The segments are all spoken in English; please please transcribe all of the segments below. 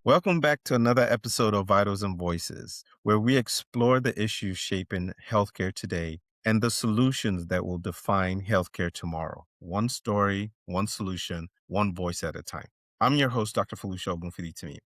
Welcome back to another episode of Vitals and Voices, where we explore the issues shaping healthcare today and the solutions that will define healthcare tomorrow. One story, one solution, one voice at a time. I'm your host, Dr. Felucia Ogunfiditimi.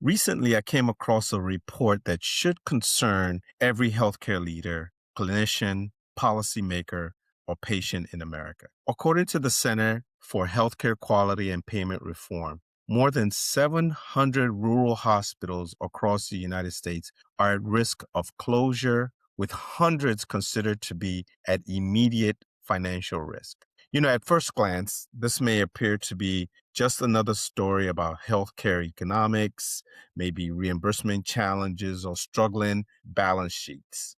Recently, I came across a report that should concern every healthcare leader, clinician, policymaker, or patient in America. According to the Center for Healthcare Quality and Payment Reform, more than 700 rural hospitals across the United States are at risk of closure, with hundreds considered to be at immediate financial risk. At first glance, this may appear to be just another story about healthcare economics, maybe reimbursement challenges, or struggling balance sheets.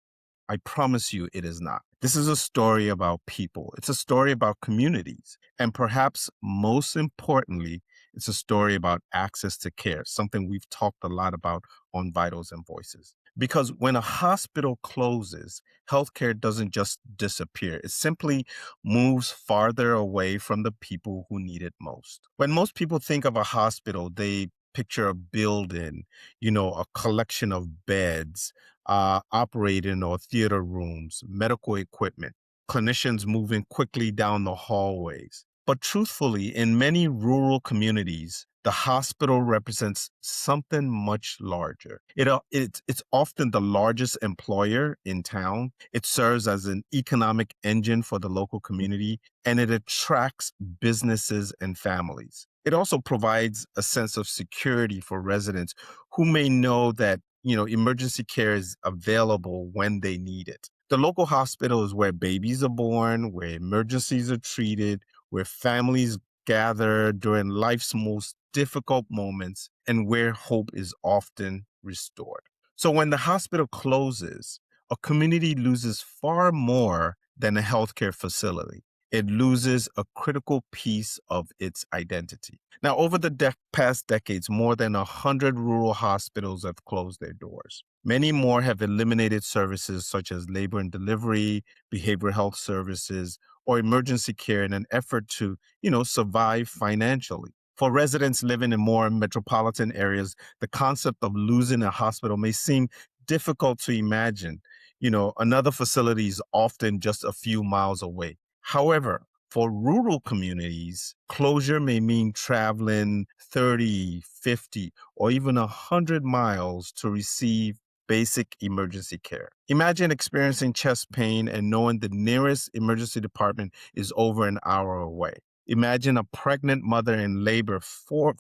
I promise you it is not. This is a story about people. It's a story about communities. And perhaps most importantly, it's a story about access to care, something we've talked a lot about on Vitals and Voices. Because when a hospital closes, healthcare doesn't just disappear. It simply moves farther away from the people who need it most. When most people think of a hospital, they picture a building, a collection of beds, operating or theater rooms, medical equipment, clinicians moving quickly down the hallways. But truthfully, in many rural communities, the hospital represents something much larger. It's often the largest employer in town. It serves as an economic engine for the local community, and it attracts businesses and families. It also provides a sense of security for residents who may know that emergency care is available when they need it. The local hospital is where babies are born, where emergencies are treated, where families gather during life's most difficult moments, and where hope is often restored. So when the hospital closes, a community loses far more than a healthcare facility. It loses a critical piece of its identity. Now, over the past decades, more than 100 rural hospitals have closed their doors. Many more have eliminated services such as labor and delivery, behavioral health services, or emergency care in an effort to, survive financially. For residents living in more metropolitan areas, the concept of losing a hospital may seem difficult to imagine. Another facility is often just a few miles away. However, for rural communities, closure may mean traveling 30, 50, or even 100 miles to receive basic emergency care. Imagine experiencing chest pain and knowing the nearest emergency department is over an hour away. Imagine a pregnant mother in labor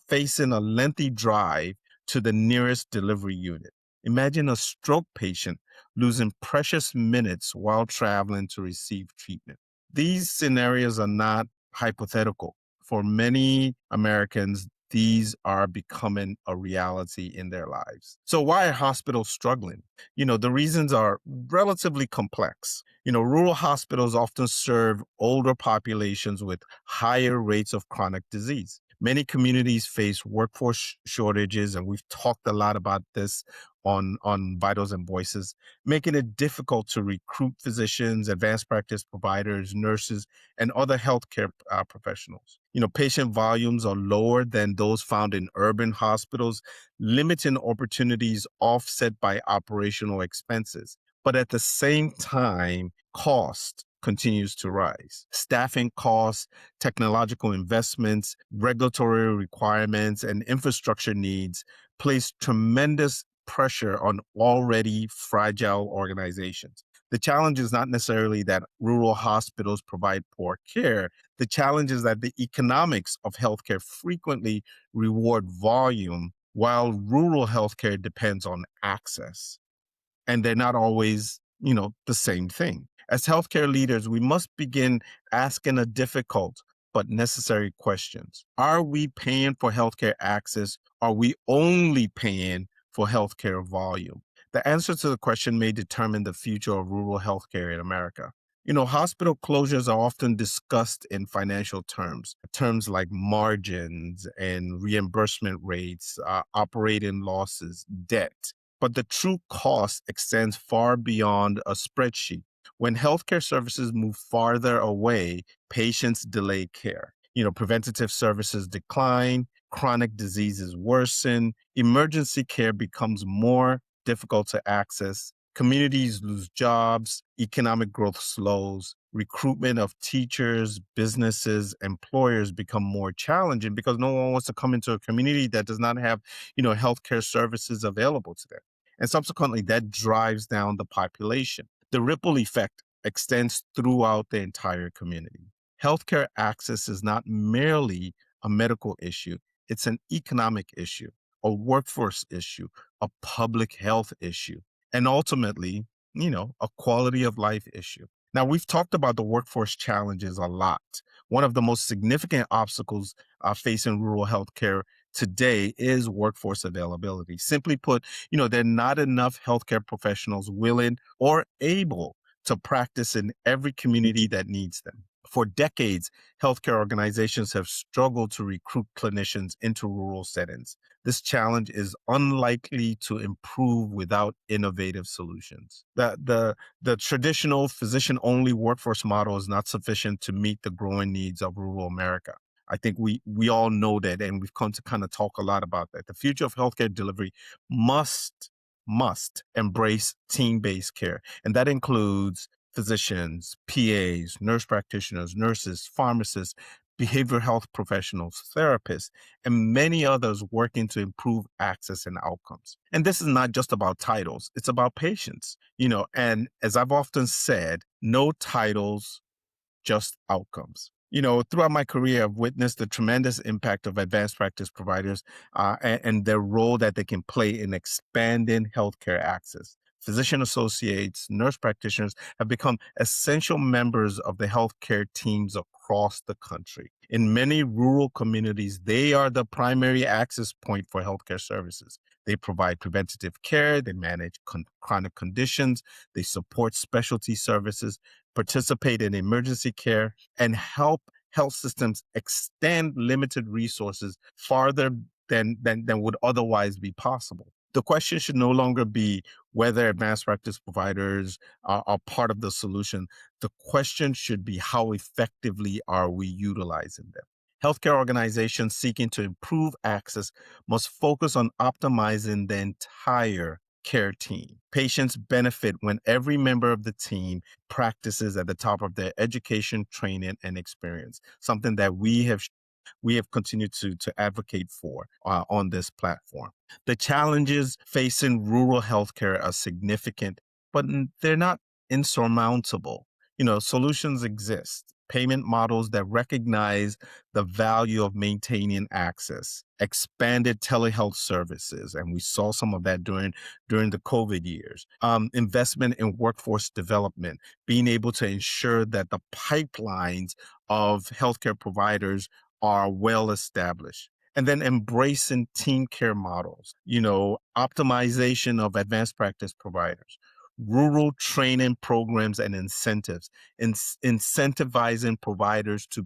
facing a lengthy drive to the nearest delivery unit. Imagine a stroke patient losing precious minutes while traveling to receive treatment. These scenarios are not hypothetical. For many Americans, these are becoming a reality in their lives. So why are hospitals struggling? The reasons are relatively complex. Rural hospitals often serve older populations with higher rates of chronic disease. Many communities face workforce shortages, and we've talked a lot about this on Vitals and Voices, making it difficult to recruit physicians, advanced practice providers, nurses, and other healthcare professionals. Patient volumes are lower than those found in urban hospitals, limiting opportunities offset by operational expenses. But at the same time, cost continues to rise. Staffing costs, technological investments, regulatory requirements, and infrastructure needs place tremendous pressure on already fragile organizations. The challenge is not necessarily that rural hospitals provide poor care. The challenge is that the economics of healthcare frequently reward volume, while rural healthcare depends on access. And they're not always, the same thing. As healthcare leaders, we must begin asking a difficult but necessary questions. Are we paying for healthcare access? Are we only paying for healthcare volume? The answer to the question may determine the future of rural healthcare in America. Hospital closures are often discussed in financial terms like margins and reimbursement rates, operating losses, debt. But the true cost extends far beyond a spreadsheet. When healthcare services move farther away, patients delay care. Preventative services decline, chronic diseases worsen, emergency care becomes more difficult to access, communities lose jobs, economic growth slows, recruitment of teachers, businesses, employers become more challenging because no one wants to come into a community that does not have, healthcare services available to them. And subsequently, that drives down the population. The ripple effect extends throughout the entire community. Healthcare access is not merely a medical issue, it's an economic issue, a workforce issue, a public health issue, and ultimately, a quality of life issue. Now, we've talked about the workforce challenges a lot. One of the most significant obstacles facing rural healthcare today is workforce availability. Simply put, there are not enough healthcare professionals willing or able to practice in every community that needs them. For decades, healthcare organizations have struggled to recruit clinicians into rural settings. This challenge is unlikely to improve without innovative solutions. The traditional physician-only workforce model is not sufficient to meet the growing needs of rural America. I think we all know that, and we've come to kind of talk a lot about that. The future of healthcare delivery must embrace team-based care, and that includes physicians, PAs, nurse practitioners, nurses, pharmacists, behavioral health professionals, therapists, and many others working to improve access and outcomes. And this is not just about titles, it's about patients, and as I've often said, no titles, just outcomes. Throughout my career, I've witnessed the tremendous impact of advanced practice providers and their role that they can play in expanding healthcare access. Physician associates, nurse practitioners have become essential members of the healthcare teams across the country. In many rural communities, they are the primary access point for healthcare services. They provide preventative care, they manage chronic conditions, they support specialty services, participate in emergency care, and help health systems extend limited resources farther than would otherwise be possible. The question should no longer be whether advanced practice providers are part of the solution. The question should be how effectively are we utilizing them? Healthcare organizations seeking to improve access must focus on optimizing the entire care team. Patients benefit when every member of the team practices at the top of their education, training, and experience, something that we have continued to advocate for on this platform. The challenges facing rural healthcare are significant, but they're not insurmountable. Solutions exist. Payment models that recognize the value of maintaining access, expanded telehealth services, and we saw some of that during the COVID years. Investment in workforce development, being able to ensure that the pipelines of healthcare providers are well established. And then embracing team care models, optimization of advanced practice providers, rural training programs and incentives, incentivizing providers to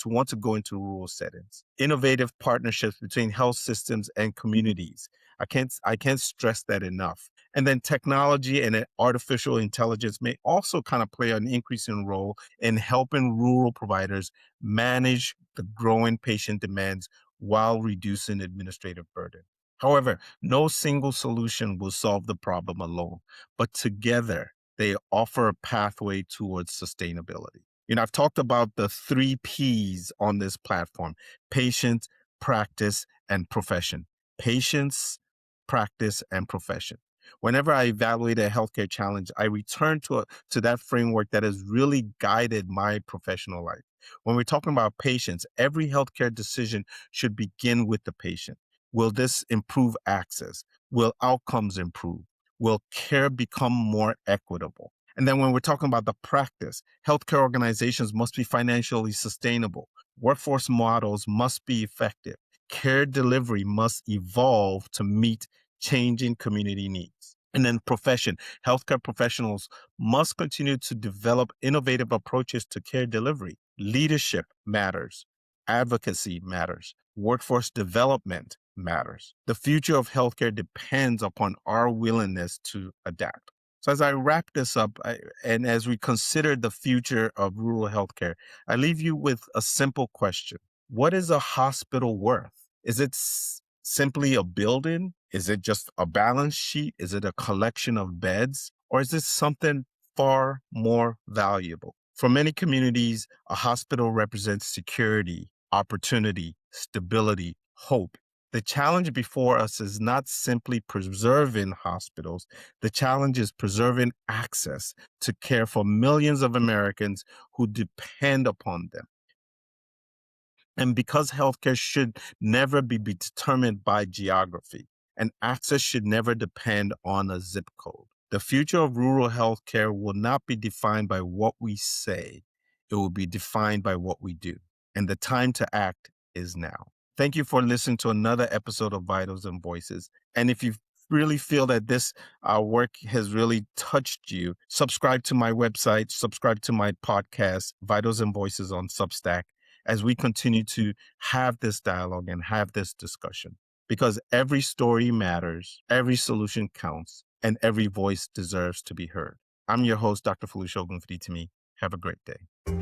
want to go into rural settings, innovative partnerships between health systems and communities. I can't stress that enough. And then technology and artificial intelligence may also kind of play an increasing role in helping rural providers manage the growing patient demands while reducing administrative burden. However, no single solution will solve the problem alone, but together they offer a pathway towards sustainability. I've talked about the three P's on this platform: patient, practice, and profession. Patients, practice, and profession. Whenever I evaluate a healthcare challenge, I return to that framework that has really guided my professional life. When we're talking about patients, every healthcare decision should begin with the patient. Will this improve access? Will outcomes improve? Will care become more equitable? And then when we're talking about the practice, healthcare organizations must be financially sustainable. Workforce models must be effective. Care delivery must evolve to meet changing community needs. And then profession, healthcare professionals must continue to develop innovative approaches to care delivery. Leadership matters. Advocacy matters. Workforce development matters. The future of healthcare depends upon our willingness to adapt. So as I wrap this up, and as we consider the future of rural healthcare, I leave you with a simple question. What is a hospital worth? Is it simply a building? Is it just a balance sheet? Is it a collection of beds? Or is this something far more valuable? For many communities, a hospital represents security, opportunity, stability, hope. The challenge before us is not simply preserving hospitals. The challenge is preserving access to care for millions of Americans who depend upon them. And because healthcare should never be determined by geography, and access should never depend on a zip code, the future of rural healthcare will not be defined by what we say, it will be defined by what we do. And the time to act is now. Thank you for listening to another episode of Vitals and Voices. And if you really feel that this work has really touched you, subscribe to my website, subscribe to my podcast, Vitals and Voices on Substack, as we continue to have this dialogue and have this discussion. Because every story matters, every solution counts, and every voice deserves to be heard. I'm your host, Dr. Felucia Ogunfitimi. Have a great day.